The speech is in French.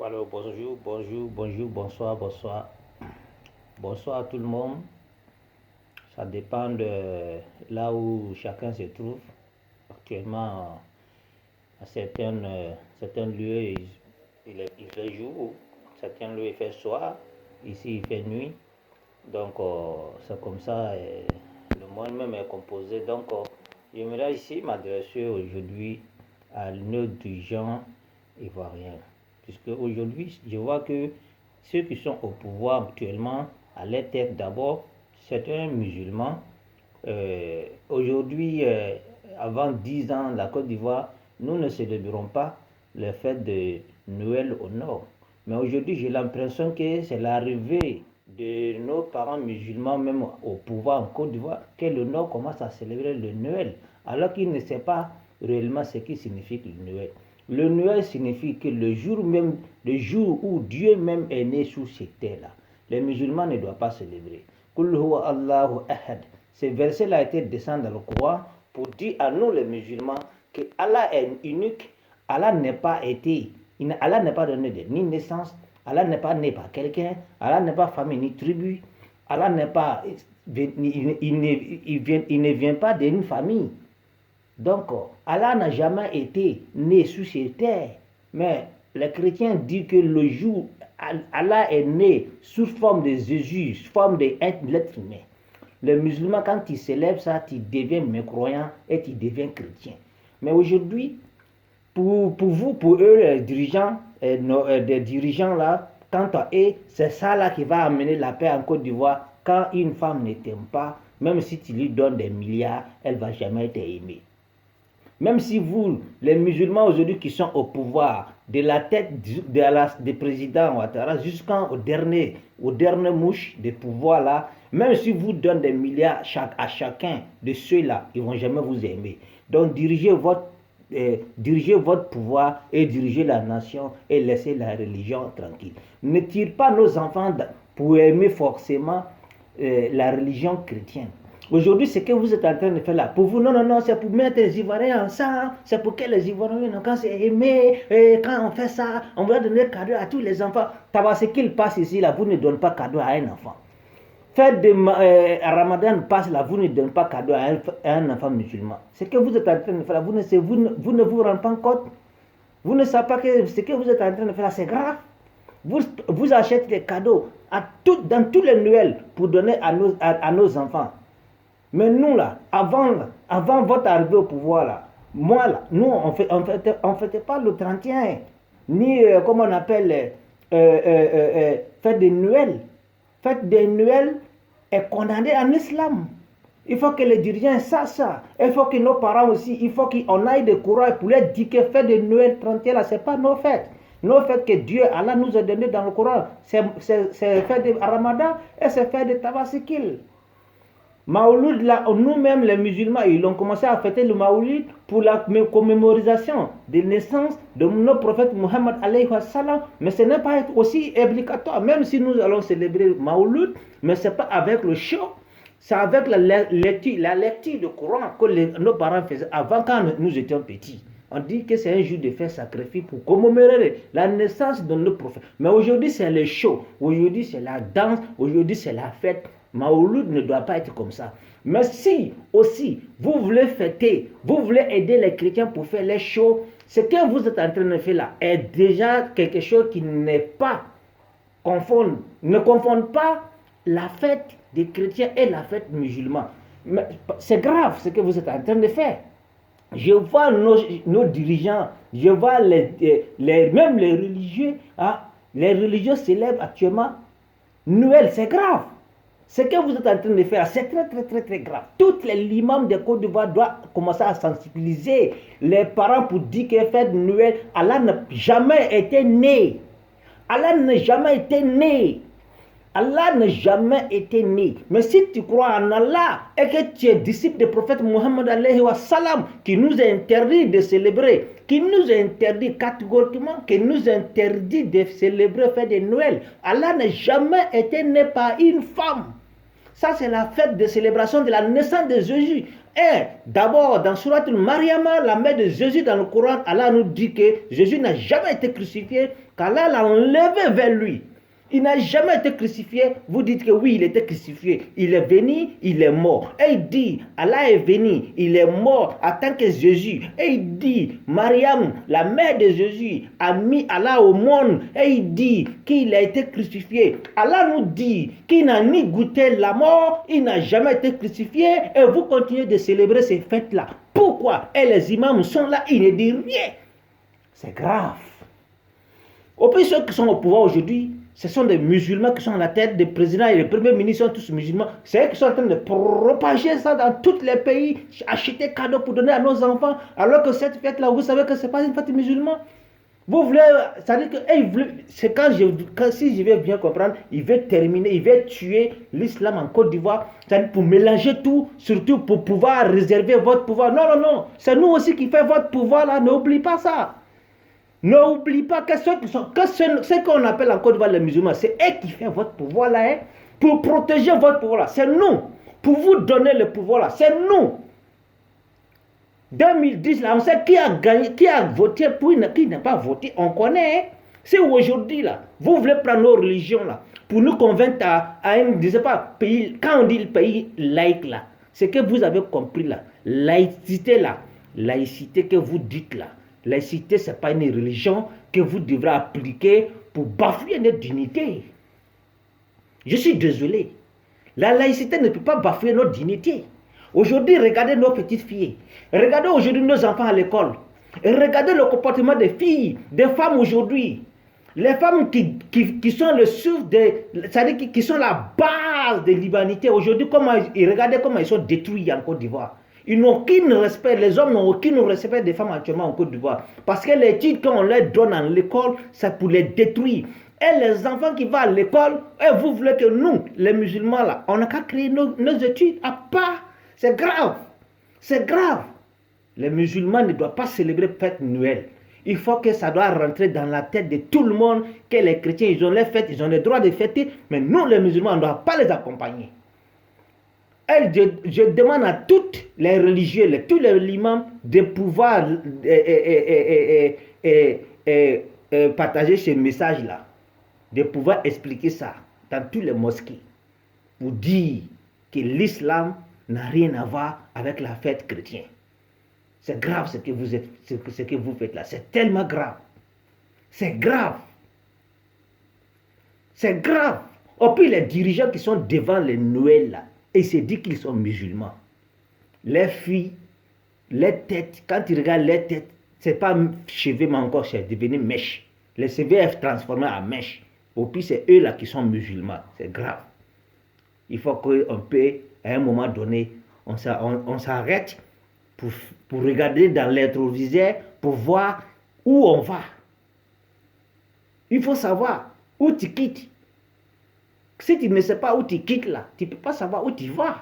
Alors bonjour, bonsoir. Bonsoir à tout le monde. Ça dépend de là où chacun se trouve. Actuellement, à certains lieux, il fait jour, certains lieux, il fait soir. Ici, il fait nuit. Donc, c'est comme ça. Le monde même est composé. Donc, j'aimerais ici m'adresser aujourd'hui à nos dirigeants ivoiriens. Puisque aujourd'hui, je vois que ceux qui sont au pouvoir actuellement, à leur tête d'abord, c'est un musulman. Aujourd'hui, avant 10 ans, la Côte d'Ivoire, nous ne célébrons pas le fait de Noël au nord. Mais aujourd'hui, j'ai l'impression que c'est l'arrivée de nos parents musulmans, même au pouvoir en Côte d'Ivoire, que le nord commence à célébrer le Noël, alors qu'il ne sait pas réellement ce qui signifie le Noël. Le Noël signifie que le jour même, le jour où Dieu même est né sur cette terre-là, les musulmans ne doivent pas célébrer. Qul huwa Allahu ahad. Ce verset-là a été descendu dans le Coran pour dire à nous les musulmans que Allah est unique. Allah n'est pas donné ni naissance. Allah n'est pas né par quelqu'un. Allah n'est pas famille ni tribu. Allah n'est pas, il ne vient pas d'une famille. Donc, Allah n'a jamais été né sur cette terre. Mais les chrétiens disent que le jour Allah est né sous forme de Jésus, sous forme d'être humain. Les musulmans, quand ils célèbrent ça, ils deviennent mécroyants et ils deviennent chrétiens. Mais aujourd'hui, pour eux, les dirigeants, des dirigeants là, quant à eux, c'est ça là qui va amener la paix en Côte d'Ivoire. Quand une femme ne t'aime pas, même si tu lui donnes des milliards, elle ne va jamais t'aimer. Même si vous, les musulmans aujourd'hui qui sont au pouvoir, de la tête du président Ouattara jusqu'au dernier mouche de pouvoir là, même si vous donnez des milliards à chacun de ceux-là, ils ne vont jamais vous aimer. Donc dirigez votre pouvoir et dirigez la nation et laissez la religion tranquille. Ne tire pas nos enfants pour aimer forcément la religion chrétienne. Aujourd'hui, ce que vous êtes en train de faire là, pour vous, non, c'est pour mettre les Ivoiriens ensemble, c'est pour que les Ivoiriens, quand c'est aimé, et quand on fait ça, on va donner cadeau à tous les enfants. Ce qu'il passe ici, là, vous ne donnez pas cadeau à un enfant. Faites de Ramadan passe là, vous ne donnez pas cadeau à un enfant musulman. Ce que vous êtes en train de faire là, vous ne vous rendez pas compte. Vous ne savez pas que ce que vous êtes en train de faire là, c'est grave. Vous achetez des cadeaux dans tous les Noëls pour donner à nos enfants. Mais nous là, avant votre arrivée au pouvoir là, moi là, nous on fêtait pas le 31, ni comment on appelle, fête de Noël. Fête de Noël est condamnée en islam. Il faut que les dirigeants sachent ça. Il faut que nos parents aussi, il faut qu'on aille de courage pour leur dire que fête de Noël 31 là, c'est pas nos fêtes. Nos fêtes que Dieu, Allah nous a donné dans le Coran, c'est fête de Ramadan et c'est fête de Tabaskil. Maouloud, là, nous-mêmes les musulmans, ils ont commencé à fêter le Maouloud pour la commémoration de naissance de notre prophète Mohammed alayhi wa sallam. Mais ce n'est pas aussi obligatoire, même si nous allons célébrer Maouloud, mais ce n'est pas avec le show, c'est avec la lecture du Coran que nos parents faisaient avant quand nous étions petits. On dit que c'est un jour de faire sacrifice pour commémorer la naissance de notre prophète. Mais aujourd'hui, c'est le show, aujourd'hui, c'est la danse, aujourd'hui, c'est la fête. Maouloud ne doit pas être comme ça. Mais si aussi vous voulez fêter, vous voulez aider les chrétiens pour faire les shows, ce que vous êtes en train de faire là est déjà quelque chose qui n'est pas confonde. Ne confonde pas la fête des chrétiens et la fête musulmane. C'est grave ce que vous êtes en train de faire. Je vois nos dirigeants, je vois même les religieux. Les religieux célèbrent actuellement Noël, c'est grave. Ce que vous êtes en train de faire, c'est très grave. Toutes les imams de Côte d'Ivoire doivent commencer à sensibiliser les parents pour dire que fête de Noël, Allah n'a jamais été né. Allah n'a jamais été né. Allah n'a jamais été né. Mais si tu crois en Allah et que tu es disciple du prophète Mohammed alayhi wa sallam, qui nous a interdit de célébrer, qui nous a interdit catégoriquement, qui nous a interdit de célébrer fête de Noël, Allah n'a jamais été né par une femme. Ça, c'est la fête de célébration de la naissance de Jésus. Et d'abord, dans Surat al-Maryam, la mère de Jésus dans le Coran, Allah nous dit que Jésus n'a jamais été crucifié, qu'Allah l'a enlevé vers lui. Il n'a jamais été crucifié. Vous dites que oui, il était crucifié. Il est venu, il est mort. Et il dit, Allah est venu, il est mort en tant que Jésus. Et il dit, Mariam, la mère de Jésus, a mis Allah au monde. Et il dit qu'il a été crucifié. Allah nous dit qu'il n'a ni goûté la mort, il n'a jamais été crucifié. Et vous continuez de célébrer ces fêtes-là. Pourquoi? Et les imams sont là, ils ne disent rien. C'est grave. Au plus, ceux qui sont au pouvoir aujourd'hui, ce sont des musulmans qui sont à la tête, des présidents et les premiers ministres sont tous musulmans. C'est eux qui sont en train de propager ça dans tous les pays, acheter cadeaux pour donner à nos enfants, alors que cette fête-là, vous savez que ce n'est pas une fête musulmane. Vous voulez, ça veut dire que c'est si je vais bien comprendre, il veut terminer, il veut tuer l'islam en Côte d'Ivoire, c'est-à-dire pour mélanger tout, surtout pour pouvoir réserver votre pouvoir. Non, non, non, c'est nous aussi qui faisons votre pouvoir là, n'oublie pas ça. N'oublie pas que ce qu'on appelle en Côte d'Ivoire les musulmans, c'est eux qui font votre pouvoir là, hein, pour protéger votre pouvoir là. C'est nous, pour vous donner le pouvoir là, c'est nous. 2010 là, on sait qui a gagné, qui a voté pour, qui n'a pas voté, on connaît. Hein. C'est aujourd'hui là, vous voulez prendre nos religions là, pour nous convaincre à un, je sais pas, pays, quand on dit le pays laïque là, c'est que vous avez compris là, laïcité là, laïcité que vous dites là. Laïcité, ce n'est pas une religion que vous devrez appliquer pour bafouer notre dignité. Je suis désolé. La laïcité ne peut pas bafouer notre dignité. Aujourd'hui, regardez nos petites filles. Regardez aujourd'hui nos enfants à l'école. Et regardez le comportement des filles, des femmes aujourd'hui. Les femmes qui sont le souffle c'est-à-dire qui sont la base de l'humanité. Aujourd'hui, regardez comment ils sont détruits en Côte d'Ivoire. Ils n'ont aucun respect, les hommes n'ont aucun respect des femmes actuellement en Côte d'Ivoire. Parce que les titres qu'on leur donne à l'école, c'est pour les détruire. Et les enfants qui vont à l'école, vous voulez que nous, les musulmans là, on n'a qu'à créer nos études à part. C'est grave. C'est grave. Les musulmans ne doivent pas célébrer fête Noël. Il faut que ça doit rentrer dans la tête de tout le monde, que les chrétiens, ils ont les fêtes, ils ont le droit de fêter, mais nous, les musulmans, on ne doit pas les accompagner. Je demande à toutes les religieux, tous les imams de pouvoir partager ce message-là, de pouvoir expliquer ça dans tous les mosquées, pour dire que l'islam n'a rien à voir avec la fête chrétienne. C'est grave ce que vous faites là, c'est tellement grave. C'est grave. C'est grave. Et puis les dirigeants qui sont devant les Noël là, et se dit qu'ils sont musulmans. Les filles, les têtes, quand ils regardent les têtes, c'est pas cheveux mais encore c'est devenu mèche. Les cheveux est transformé en mèche. Et puis c'est eux là qui sont musulmans. C'est grave. Il faut qu'on peut, à un moment donné, on s'arrête pour regarder dans l'étroviseur, pour voir où on va. Il faut savoir où tu quittes. Si tu ne sais pas où tu quittes là, tu ne peux pas savoir où tu vas.